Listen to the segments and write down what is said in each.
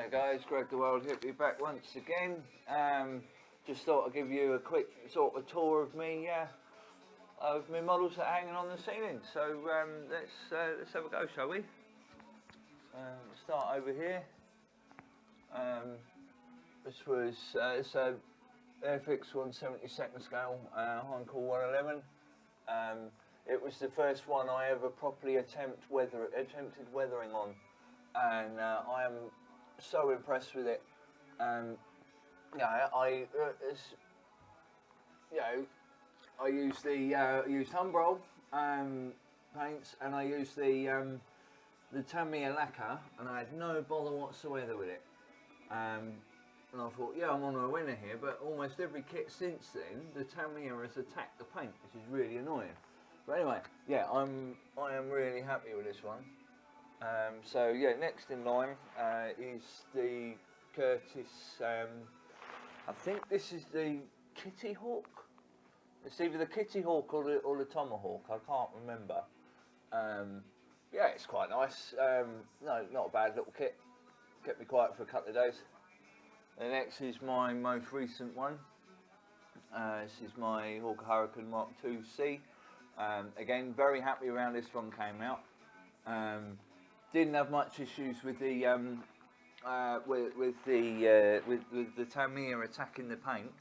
Hi guys, Greg the World Hippie back once again. Just thought I'd give you a quick sort of tour of me, of my models that are hanging on the ceiling. So let's have a go, shall we? Start over here. This was it's a Airfix 1/72 scale Heinkel 111. It was the first one I ever properly attempted weathering on, and I am so impressed with it. Yeah, I used the used Humbrol paints, and I used the Tamiya lacquer, and I had no bother whatsoever with it. And I thought, yeah, I'm on a winner here, but almost every kit since then, the Tamiya has attacked the paint, which is really annoying. But anyway, yeah, I am really happy with this one. So yeah, next in line is the Curtis. I think this is the Kitty Hawk. It's either the Kitty Hawk or the Tomahawk. I can't remember. Yeah, it's quite nice. No, not a bad little kit. Kept me quiet for a couple of days. The next is my most recent one. This is my Hawker Hurricane Mark II-C. Again, very happy around this one came out. Didn't have much issues with the with the Tamiya attacking the paint.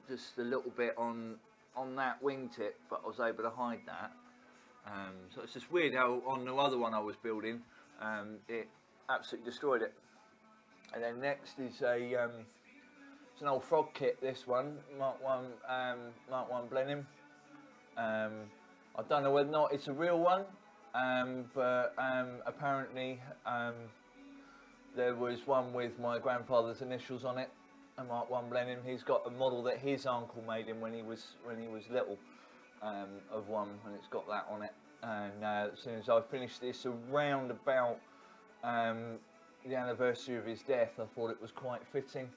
Just a little bit on that wingtip, but I was able to hide that. So it's just weird how on the other one I was building, it absolutely destroyed it. And then next is it's an old frog kit. This one, Mark 1 Blenheim. I don't know whether or not it's a real one, but apparently there was one with my grandfather's initials on it, a Mark 1 Blenheim. He's got a model that his uncle made him when he was little, of one, and it's got that on it. And as soon as I finished this around about the anniversary of his death, I thought it was quite fitting.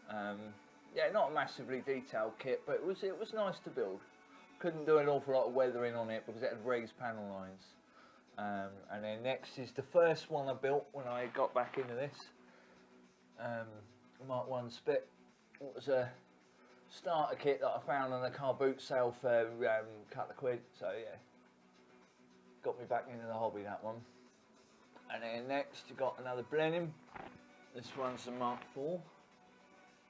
Yeah, not a massively detailed kit, but it was nice to build. Couldn't do an awful lot of weathering on it because it had raised panel lines. And then next is the first one I built when I got back into this. Mark 1 Spit. It was a starter kit that I found on a car boot sale for a couple of quid. So yeah, got me back into the hobby, that one. And then next you got another Blenheim. This one's a Mark 4.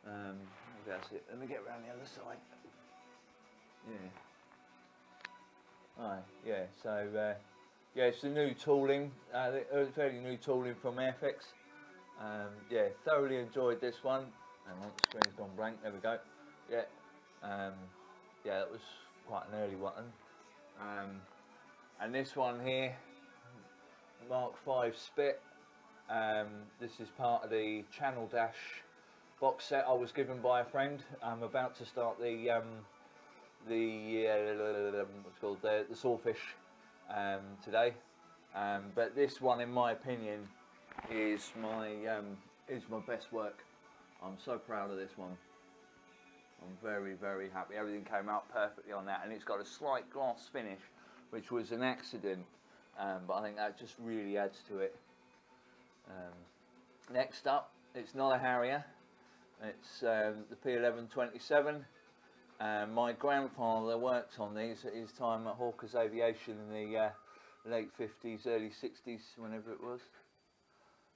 Maybe that's it. Let me get around the other side. Yeah. Right, yeah, so yeah, it's the new tooling, fairly new tooling from Airfix. Yeah, thoroughly enjoyed this one. Hang on, the screen's gone blank, there we go. Yeah, yeah, that was quite an early one. And this one here, Mark 5 Spit. This is part of the Channel Dash box set I was given by a friend. I'm about to start the what's called the Sawfish today, but this one, in my opinion, is my best work. I'm so proud of this one. I'm very, very happy. Everything came out perfectly on that, and it's got a slight gloss finish, which was an accident, but I think that just really adds to it. Next up, it's not a Harrier. It's the P1127. My grandfather worked on these at his time at Hawker's Aviation in the late 50s, early 60s, whenever it was.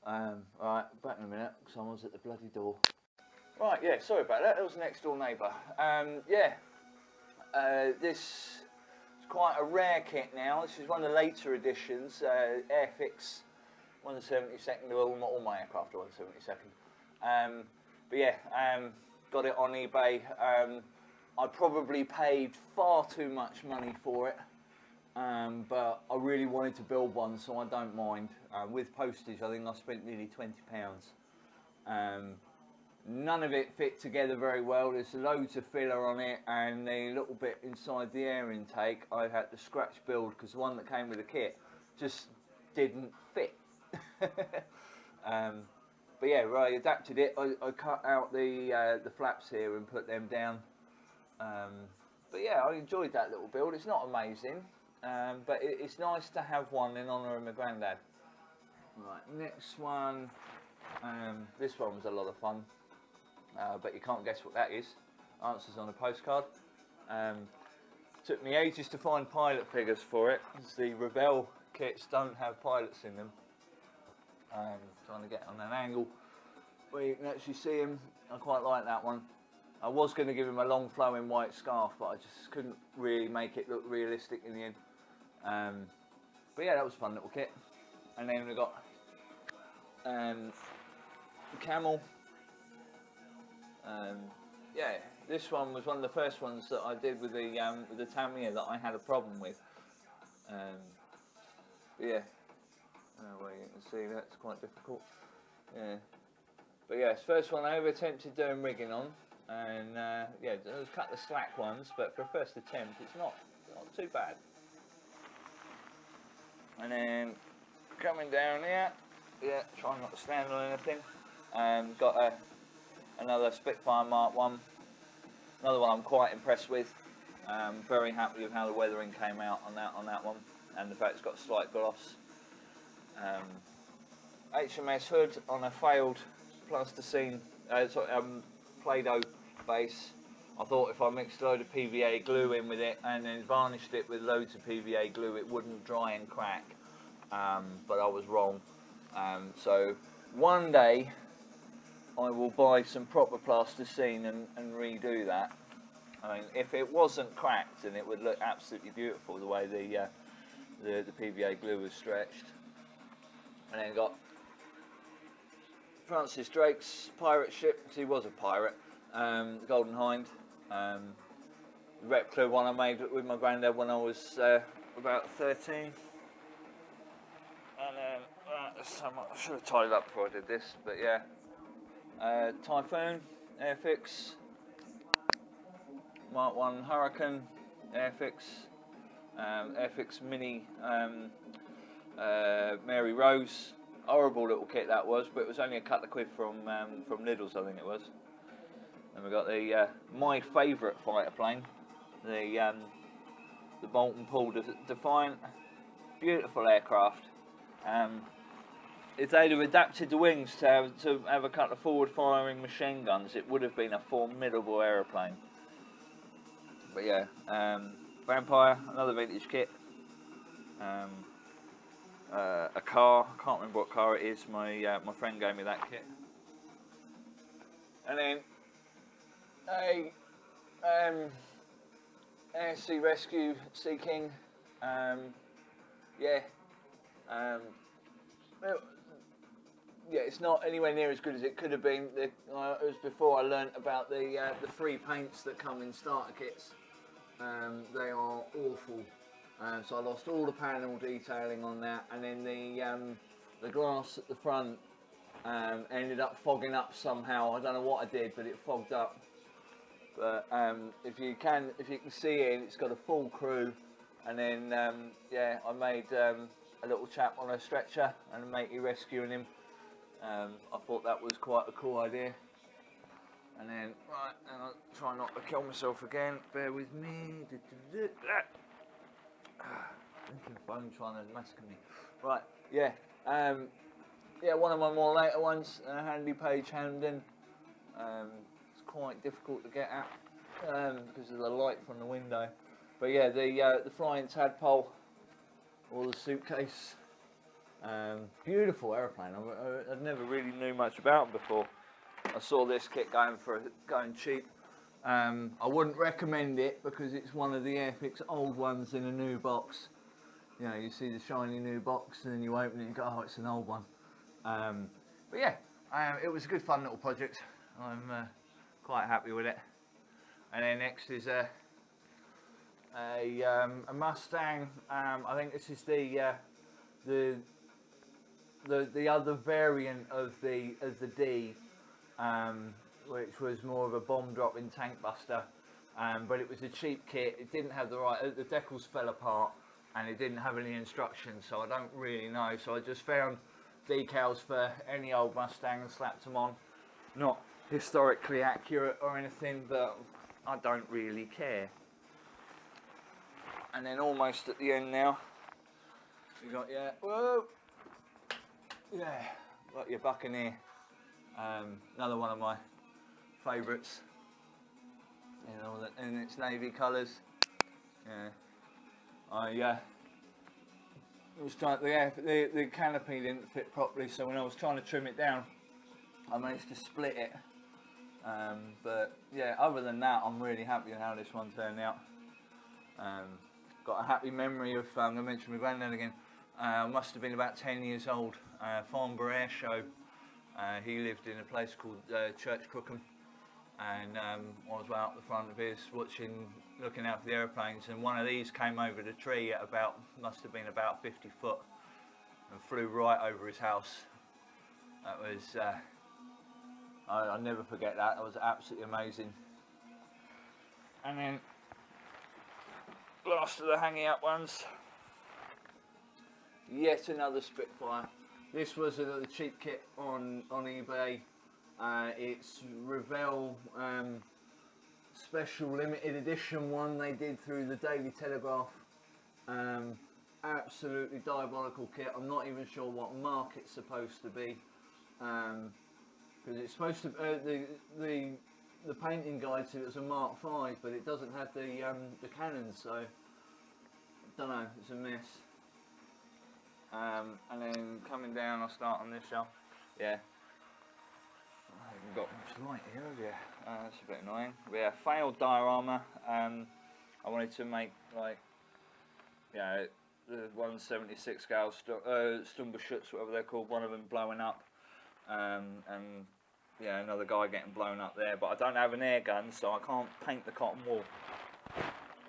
Right, back in a minute, someone's at the bloody door. Right, yeah, sorry about that, that was a next door neighbour. Yeah, this is quite a rare kit now. This is one of the later editions, Airfix 1/72, well, not all my aircraft are 1/72. But yeah, got it on eBay. I probably paid far too much money for it, but I really wanted to build one, so I don't mind. With postage, I think I spent nearly £20. None of it fit together very well. There's loads of filler on it, and the little bit inside the air intake I had to scratch build because the one that came with the kit just didn't fit. But yeah, I adapted it. I cut out the flaps here and put them down. But yeah, I enjoyed that little build. It's not amazing, but it's nice to have one in honour of my granddad. Right, next one. this one was a lot of fun, but you can't guess what that is. Answers on a postcard. Took me ages to find pilot figures for it, because the Revell kits don't have pilots in them. Trying to get on an angle where you can actually see him. I quite like that one. I was going to give him a long flowing white scarf, but I just couldn't really make it look realistic in the end. But yeah, that was a fun little kit. And then we got Camel. Yeah, this one was one of the first ones that I did with the Tamiya that I had a problem with. But yeah, well, you can see that's quite difficult. Yeah, but yeah, it's the first one I ever attempted doing rigging on, and yeah, there was a couple of slack ones, but for a first attempt, it's not too bad. And then coming down here, yeah, trying not to stand on anything. Got another Spitfire Mark 1. Another one I'm quite impressed with. Very happy with how the weathering came out on that one, and the fact it's got a slight gloss. HMS hood on a failed plasticine, Play-Doh base. I thought if I mixed a load of PVA glue in with it and then varnished it with loads of PVA glue, it wouldn't dry and crack, but I was wrong. So one day I will buy some proper plasticine and redo that. I mean, if it wasn't cracked, then it would look absolutely beautiful the way the PVA glue was stretched. And then got Francis Drake's pirate ship, because he was a pirate, the Golden Hind. The replica one I made with my granddad when I was about 13. And then, I should have tied it up before I did this, but yeah. Typhoon, Airfix, Mark 1 Hurricane, Airfix, Airfix Mini Mary Rose. Horrible little kit that was, but it was only a couple of quid from Lidl's, I think it was. And we got the my favourite fighter plane, the Boulton Paul Defiant. Beautiful aircraft. If they'd have adapted the wings to have a couple of forward-firing machine guns, it would have been a formidable aeroplane. But yeah, Vampire, another vintage kit. A car, I can't remember what car it is. My friend gave me that kit. And then a Air Sea Rescue Sea King. Yeah. Yeah, it's not anywhere near as good as it could have been. It was before I learnt about the free paints that come in starter kits. They are awful. So I lost all the panel detailing on that, and then the glass at the front ended up fogging up somehow. I don't know what I did, but it fogged up. But if you can see it, it's got a full crew, and then yeah, I made a little chap on a stretcher and a matey rescuing him. I thought that was quite a cool idea. And then, right, and I'll try not to kill myself again. Bear with me. Thinking phone trying to massacre me. Right, yeah. Yeah, one of my more later ones, Handy Page Hamden. It's quite difficult to get at because of the light from the window. But yeah, the Flying Tadpole, or the Suitcase. Beautiful aeroplane. I never really knew much about them before. I saw this kit going cheap. I wouldn't recommend it because it's one of the Airfix old ones in a new box. You know, you see the shiny new box and then you open it and you go, oh, it's an old one. But yeah, it was a good fun little project. I'm quite happy with it. And then next is a Mustang. I think this is the other variant of the D, which was more of a bomb dropping tank buster, but it was a cheap kit. It didn't have the decals fell apart and it didn't have any instructions, so I don't really know. So I just found decals for any old Mustang and slapped them on. Not historically accurate or anything, but I don't really care. And then almost at the end now, you got your, whoa, yeah, got your Buccaneer. Another one of my favourites in its navy colours. Yeah, I was trying. The canopy didn't fit properly, so when I was trying to trim it down, I managed to split it. But yeah, other than that, I'm really happy with how this one turned out. Got a happy memory of, I'm going to mention my granddad again. Must have been about 10 years old. Farnborough Air Show. He lived in a place called Church Crookham, and I was out the front of his looking out for the aeroplanes, and one of these came over the tree at about, must have been about 50 foot, and flew right over his house. That was, I'll never forget that. That was absolutely amazing. And then, last of the hanging up ones, yet another Spitfire. This was another cheap kit on eBay. It's Revell special limited edition one they did through the Daily Telegraph. Absolutely diabolical kit. I'm not even sure what mark it's supposed to be, because it's supposed to the painting guide said it was a Mark V, but it doesn't have the cannons, so I don't know, it's a mess. And then coming down, I'll start on this shelf. Yeah, I haven't got much light here, have you? That's a bit annoying. Yeah, failed diorama. I wanted to make, like, yeah, the 176 scale Stumberschutz, whatever they're called, one of them blowing up, and yeah, another guy getting blown up there. But I don't have an air gun, so I can't paint the cotton wool.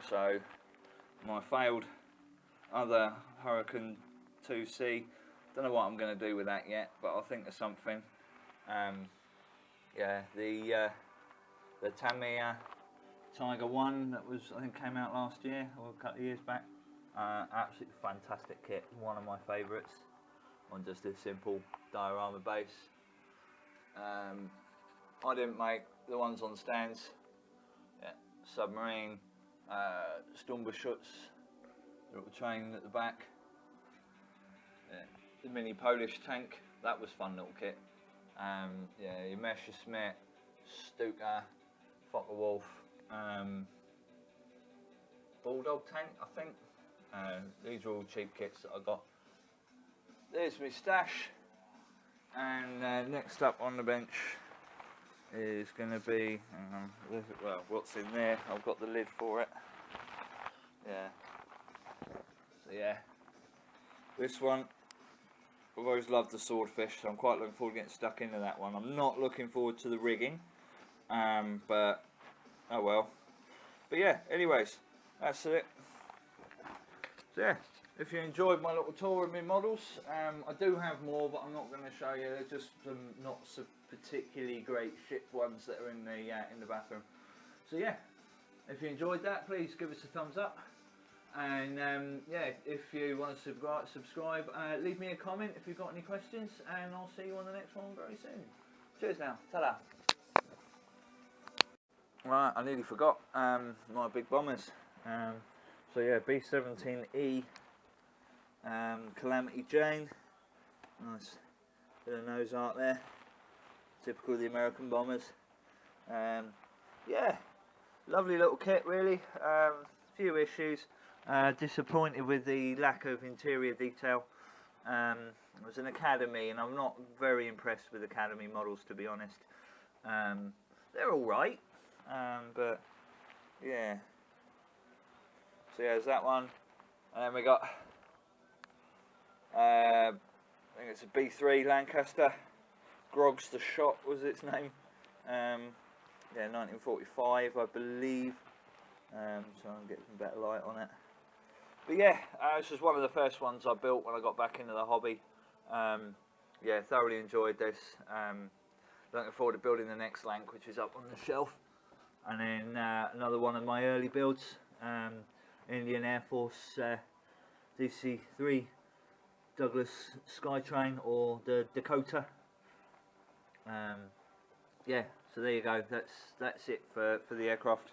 So my failed other Hurricane 2C, don't know what I'm going to do with that yet, but I'll think of something. Yeah, the Tamiya Tiger 1 that was, I think, came out last year or a couple of years back. Absolutely fantastic kit, one of my favourites on just a simple diorama base. I didn't make the ones on stands. Yeah, submarine, Stumberschutz, little train at the back. Yeah, the mini Polish tank, that was fun little kit. Yeah, your Messerschmitt, Stuka, Focke-Wulf, Bulldog tank, I think. These are all cheap kits that I got. There's my stash, and next up on the bench is going to be, well, what's in there? I've got the lid for it. Yeah. So yeah, this one, I've always loved the Swordfish, so I'm quite looking forward to getting stuck into that one. I'm not looking forward to the rigging, but oh well. But yeah, anyways, that's it. So yeah, if you enjoyed my little tour of my models, I do have more, but I'm not going to show you. They're just some not so particularly great ship ones that are in the bathroom. So yeah, if you enjoyed that, please give us a thumbs up. And yeah, if you want to subscribe, leave me a comment if you've got any questions, and I'll see you on the next one very soon. Cheers now, ta-da. Right, I nearly forgot my big bombers. So yeah, B-17E, Calamity Jane, nice bit of nose art there, typical of the American bombers. Yeah, lovely little kit really, few issues. Disappointed with the lack of interior detail. It was an Academy, and I'm not very impressed with Academy models, to be honest. They're alright, but yeah. So yeah, there's that one, and then we got, I think it's a B3 Lancaster, Grog's the Shot was its name. Yeah, 1945, I believe. So I'll get some better light on it. But yeah, this was one of the first ones I built when I got back into the hobby. Yeah, thoroughly enjoyed this. Looking forward to building the next Lanc, which is up on the shelf. And then another one of my early builds, Indian Air Force DC-3 Douglas Skytrain, or the Dakota. Yeah, so there you go. That's it for the aircraft.